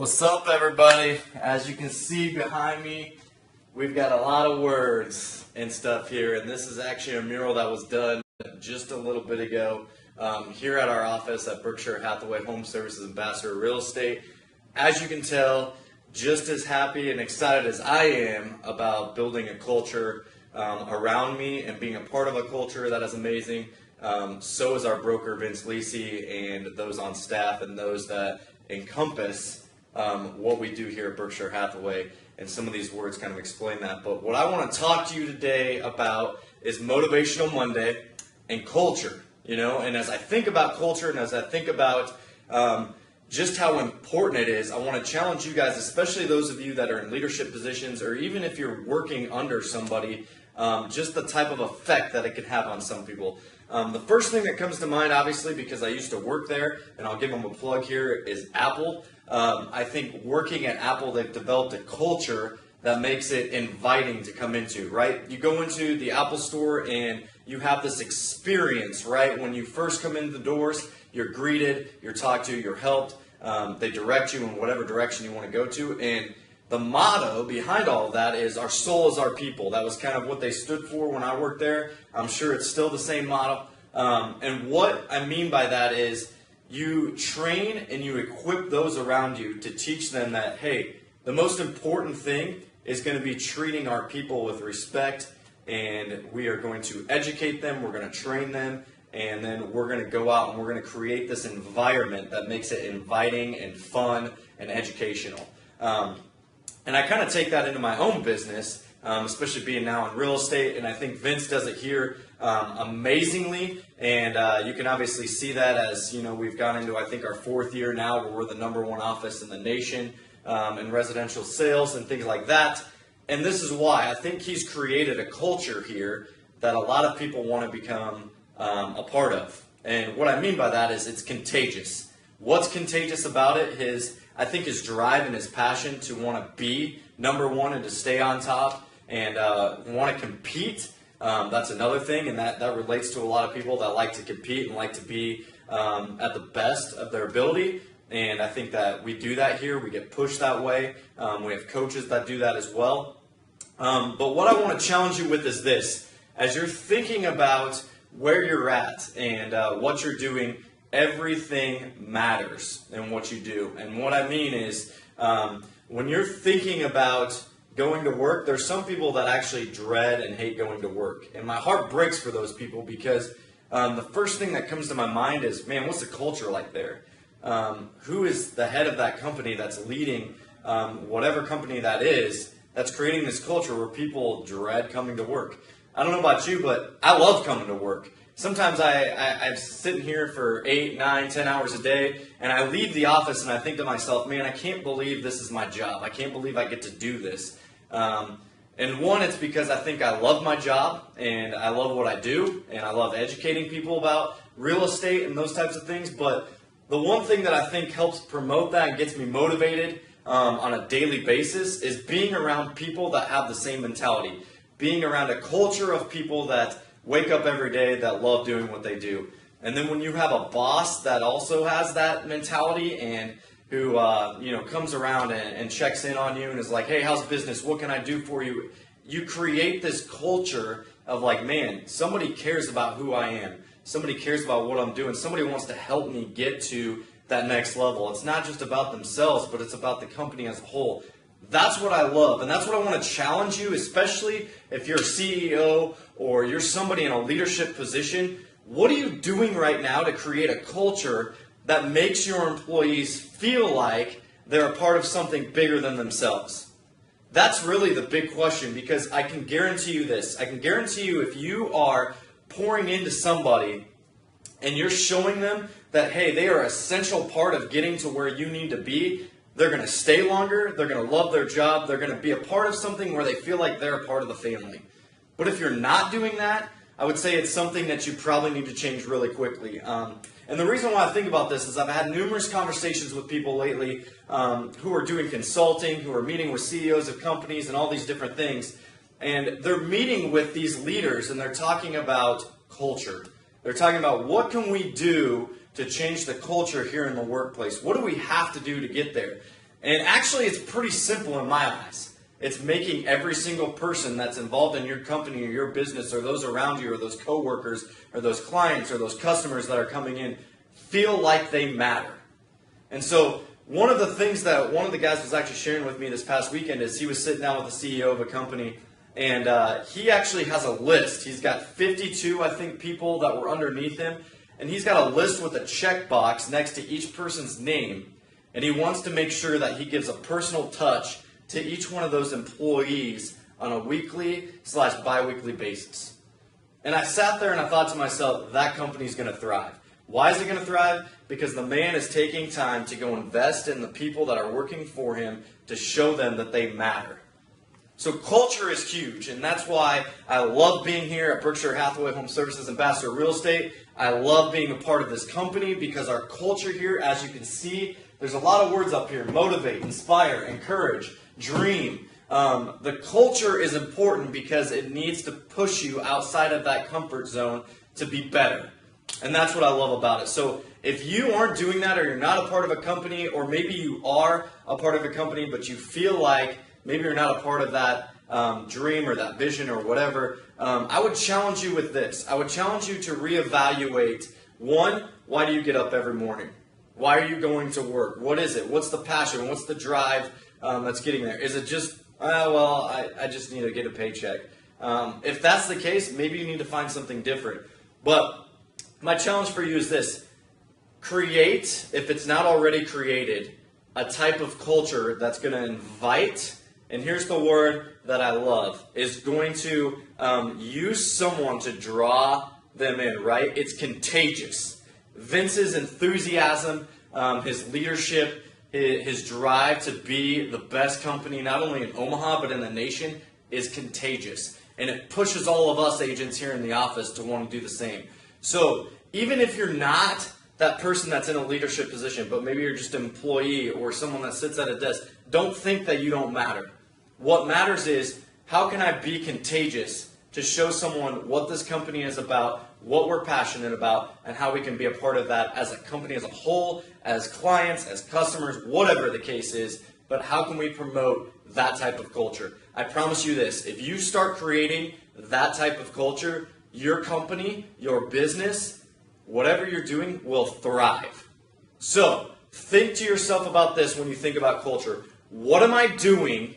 What's up, everybody? As you can see behind me, we've got a lot of words and stuff here, and this is actually a mural that was done just a little bit ago here at our office at Berkshire Hathaway Home Services Ambassador Real Estate. As you can tell, just as happy and excited as I am about building a culture around me and being a part of a culture that is amazing, so is our broker Vince Lisi and those on staff and those that encompass what we do here at Berkshire Hathaway, and some of these words kind of explain that. But what I want to talk to you today about is Motivational Monday and culture. And as I think about culture and as I think about just how important it is, I want to challenge you guys, especially those of you that are in leadership positions, or even if you're working under somebody, just the type of effect that it can have on some people. The first thing that comes to mind, obviously, because I used to work there, and I'll give them a plug here, is Apple. I think working at Apple, they've developed a culture that makes it inviting to come into, right? You go into the Apple store and you have this experience, right? When you first come into the doors, you're greeted, you're talked to, you're helped. They direct you in whatever direction you want to go to. And the motto behind all of that is, our soul is our people. That was kind of what they stood for when I worked there. I'm sure it's still the same motto. And what I mean by that is, you train and you equip those around you to teach them that, hey, the most important thing is going to be treating our people with respect, and we are going to educate them, we're going to train them, and then we're going to go out and we're going to create this environment that makes it inviting and fun and educational. And I kind of take that into my own business, especially being now in real estate, and I think Vince does it here amazingly, and you can obviously see that as, we've gone into, I think, our 4th year now where we're the #1 office in the nation in residential sales and things like that. And this is why I think he's created a culture here that a lot of people want to become a part of. And what I mean by that is, it's contagious. What's contagious about it is, I think, his drive and his passion to want to be #1 and to stay on top and want to compete. That's another thing, and that relates to a lot of people that like to compete and like to be at the best of their ability. And I think that we do that here. We get pushed that way. We have coaches that do that as well. But what I want to challenge you with is this. As you're thinking about where you're at and what you're doing, everything matters in what you do. And what I mean is, when you're thinking about going to work, there's some people that actually dread and hate going to work. And my heart breaks for those people, because the first thing that comes to my mind is, man, what's the culture like there? Who is the head of that company that's leading whatever company that is, that's creating this culture where people dread coming to work? I don't know about you, but I love coming to work. Sometimes I'm sitting here for 8, 9, 10 hours a day, and I leave the office and I think to myself, man, I can't believe this is my job. I can't believe I get to do this. And one, it's because I think I love my job and I love what I do, and I love educating people about real estate and those types of things. But the one thing that I think helps promote that and gets me motivated on a daily basis is being around people that have the same mentality, being around a culture of people that wake up every day that love doing what they do. And then when you have a boss that also has that mentality and who comes around and checks in on you and is like, hey, how's business? What can I do for you? You create this culture of like, man, somebody cares about who I am. Somebody cares about what I'm doing. Somebody wants to help me get to that next level. It's not just about themselves, but it's about the company as a whole. That's what I love, and that's what I want to challenge you, especially if you're a CEO or you're somebody in a leadership position. What are you doing right now to create a culture that makes your employees feel like they're a part of something bigger than themselves? That's really the big question, because I can guarantee you this. I can guarantee you, if you are pouring into somebody and you're showing them that, hey, they are an essential part of getting to where you need to be, they're going to stay longer, they're going to love their job, they're going to be a part of something where they feel like they're a part of the family. But if you're not doing that, I would say it's something that you probably need to change really quickly. And the reason why I think about this is I've had numerous conversations with people lately who are doing consulting, who are meeting with CEOs of companies and all these different things. And they're meeting with these leaders and they're talking about culture. They're talking about, what can we do to change the culture here in the workplace? What do we have to do to get there? And actually, it's pretty simple in my eyes. It's making every single person that's involved in your company or your business or those around you or those coworkers or those clients or those customers that are coming in feel like they matter. And so one of the things that one of the guys was actually sharing with me this past weekend is he was sitting down with the CEO of a company, and he actually has a list. He's got 52, I think, people that were underneath him, and he's got a list with a checkbox next to each person's name, and he wants to make sure that he gives a personal touch to each one of those employees on a weekly/bi-weekly basis. And I sat there and I thought to myself, that company's going to thrive. Why is it going to thrive? Because the man is taking time to go invest in the people that are working for him to show them that they matter. So culture is huge, and that's why I love being here at Berkshire Hathaway Home Services Ambassador Real Estate. I love being a part of this company because our culture here, as you can see, there's a lot of words up here: motivate, inspire, encourage, dream. The culture is important because it needs to push you outside of that comfort zone to be better. And that's what I love about it. So if you aren't doing that, or you're not a part of a company, or maybe you are a part of a company, but you feel like maybe you're not a part of that dream or that vision or whatever, I would challenge you with this. I would challenge you to reevaluate. One, why do you get up every morning? Why are you going to work? What is it? What's the passion? What's the drive that's getting there? Is it just, I just need to get a paycheck? If that's the case, maybe you need to find something different. But my challenge for you is this: create, if it's not already created, a type of culture that's going to invite, and here's the word that I love, is going to use someone to draw them in, right? It's contagious. Vince's enthusiasm, his leadership, his drive to be the best company, not only in Omaha, but in the nation, is contagious. And it pushes all of us agents here in the office to want to do the same. So even if you're not that person that's in a leadership position, but maybe you're just an employee or someone that sits at a desk, don't think that you don't matter. What matters is, how can I be contagious to show someone what this company is about, what we're passionate about, and how we can be a part of that as a company as a whole, as clients, as customers, whatever the case is, but how can we promote that type of culture? I promise you this: if you start creating that type of culture, your company, your business, whatever you're doing will thrive. So think to yourself about this when you think about culture. What am I doing?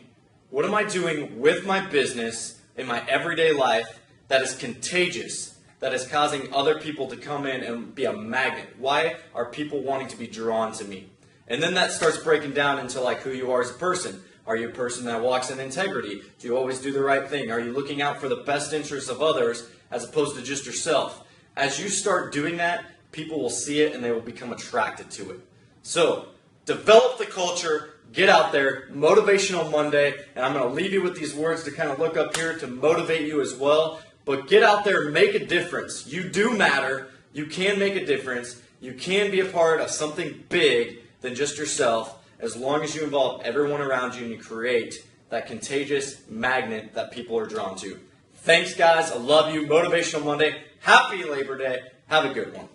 What am I doing with my business in my everyday life that is contagious, that is causing other people to come in and be a magnet? Why are people wanting to be drawn to me? And then that starts breaking down into like who you are as a person. Are you a person that walks in integrity? Do you always do the right thing? Are you looking out for the best interests of others as opposed to just yourself? As you start doing that, people will see it and they will become attracted to it. So develop the culture, get out there, Motivational Monday, and I'm going to leave you with these words to kind of look up here to motivate you as well. But get out there, make a difference. You do matter. You can make a difference. You can be a part of something big than just yourself, as long as you involve everyone around you and you create that contagious magnet that people are drawn to. Thanks, guys. I love you. Motivational Monday. Happy Labor Day. Have a good one.